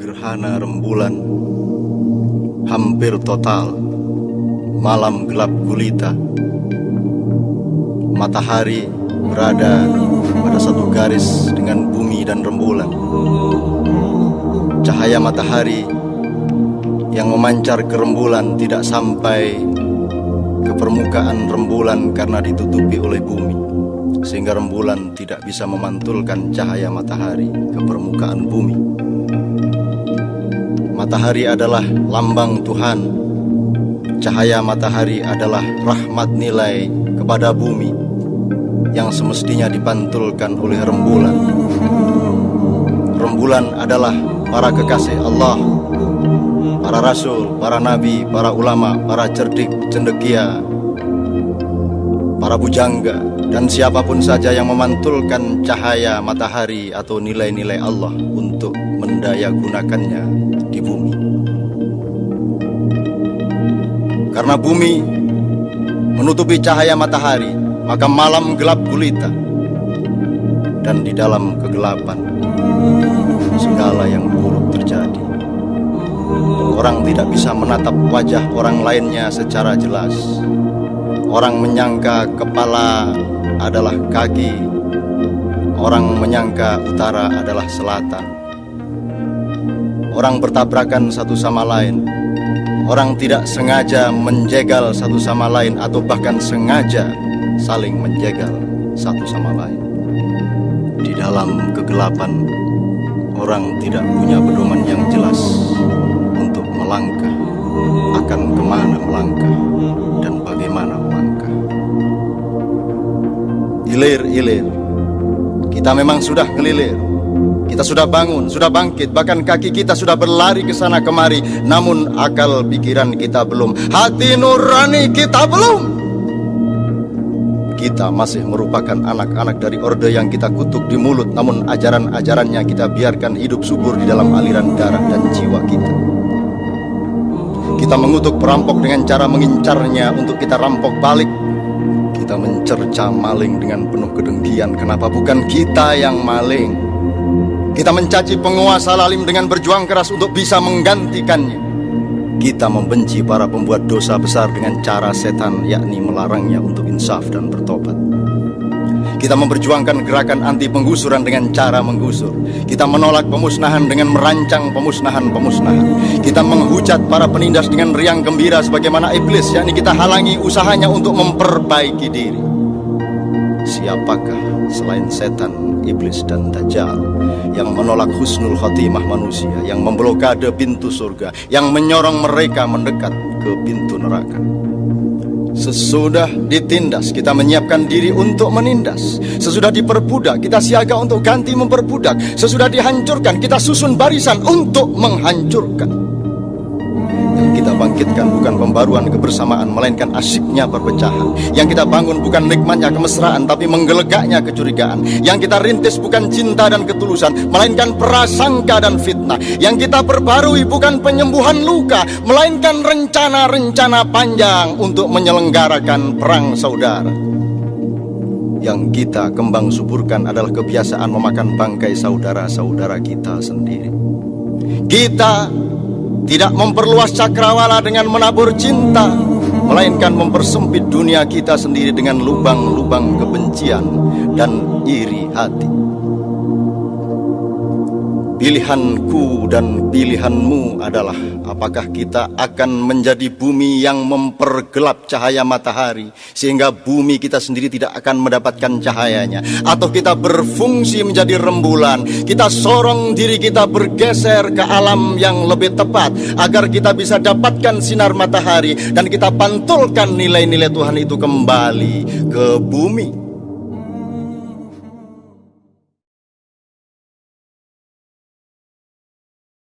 gerhana rembulan hampir total, malam gelap gulita. Matahari berada pada satu garis dengan bumi dan rembulan. Cahaya matahari yang memancar ke rembulan tidak sampai ke permukaan rembulan karena ditutupi oleh bumi, sehingga rembulan tidak bisa memantulkan cahaya matahari ke permukaan bumi. Matahari adalah lambang Tuhan. Cahaya matahari adalah rahmat nilai kepada bumi yang semestinya dipantulkan oleh rembulan. Rembulan adalah para kekasih Allah, para rasul, para nabi, para ulama, para cerdik, cendekia, para bujangga, dan siapapun saja yang memantulkan cahaya matahari atau nilai-nilai Allah untuk mendayagunakannya di bumi. Karena bumi menutupi cahaya matahari, maka malam gelap gulita, dan di dalam kegelapan segala yang buruk terjadi. Orang tidak bisa menatap wajah orang lainnya secara jelas. Orang menyangka kepala adalah kaki, orang menyangka utara adalah selatan. Orang bertabrakan satu sama lain. Orang tidak sengaja menjegal satu sama lain, atau bahkan sengaja saling menjegal satu sama lain. Di dalam kegelapan, orang tidak punya pedoman yang jelas untuk melangkah, akan kemana melangkah dan bagaimana melangkah. Ilir-ilir, kita memang sudah kelilir. Kita sudah bangun, sudah bangkit, bahkan kaki kita sudah berlari ke sana kemari, namun akal pikiran kita belum, hati nurani kita belum. Kita masih merupakan anak-anak dari orde yang kita kutuk di mulut, namun ajaran-ajarannya kita biarkan hidup subur di dalam aliran darah dan jiwa kita. Kita mengutuk perampok dengan cara mengincarnya untuk kita rampok balik. Kita mencerca maling dengan penuh kedengkian. Kenapa bukan kita yang maling? Kita mencaci penguasa lalim dengan berjuang keras untuk bisa menggantikannya. Kita membenci para pembuat dosa besar dengan cara setan, yakni melarangnya untuk insaf dan bertobat. Kita memperjuangkan gerakan anti penggusuran dengan cara menggusur. Kita menolak pemusnahan dengan merancang pemusnahan-pemusnahan. Kita menghujat para penindas dengan riang gembira sebagaimana iblis, yakni kita halangi usahanya untuk memperbaiki diri. Siapakah selain setan, iblis, dan dajjal yang menolak husnul khotimah manusia, yang memblokade pintu surga, yang menyorong mereka mendekat ke pintu neraka? Sesudah ditindas, kita menyiapkan diri untuk menindas. Sesudah diperbudak, kita siaga untuk ganti memperbudak. Sesudah dihancurkan, kita susun barisan untuk menghancurkan. Yang kita bangkitkan bukan pembaruan kebersamaan, melainkan asyiknya perpecahan. Yang kita bangun bukan nikmatnya kemesraan, tapi menggelegaknya kecurigaan. Yang kita rintis bukan cinta dan ketulusan, melainkan prasangka dan fitnah. Yang kita perbarui bukan penyembuhan luka, melainkan rencana-rencana panjang untuk menyelenggarakan perang saudara. Yang kita kembang suburkan adalah kebiasaan memakan bangkai saudara-saudara kita sendiri. Kita tidak memperluas cakrawala dengan menabur cinta, melainkan mempersempit dunia kita sendiri dengan lubang-lubang kebencian dan iri hati. Pilihanku dan pilihanmu adalah apakah kita akan menjadi bumi yang mempergelap cahaya matahari sehingga bumi kita sendiri tidak akan mendapatkan cahayanya, atau kita berfungsi menjadi rembulan, kita sorong diri kita bergeser ke alam yang lebih tepat agar kita bisa dapatkan sinar matahari dan kita pantulkan nilai-nilai Tuhan itu kembali ke bumi.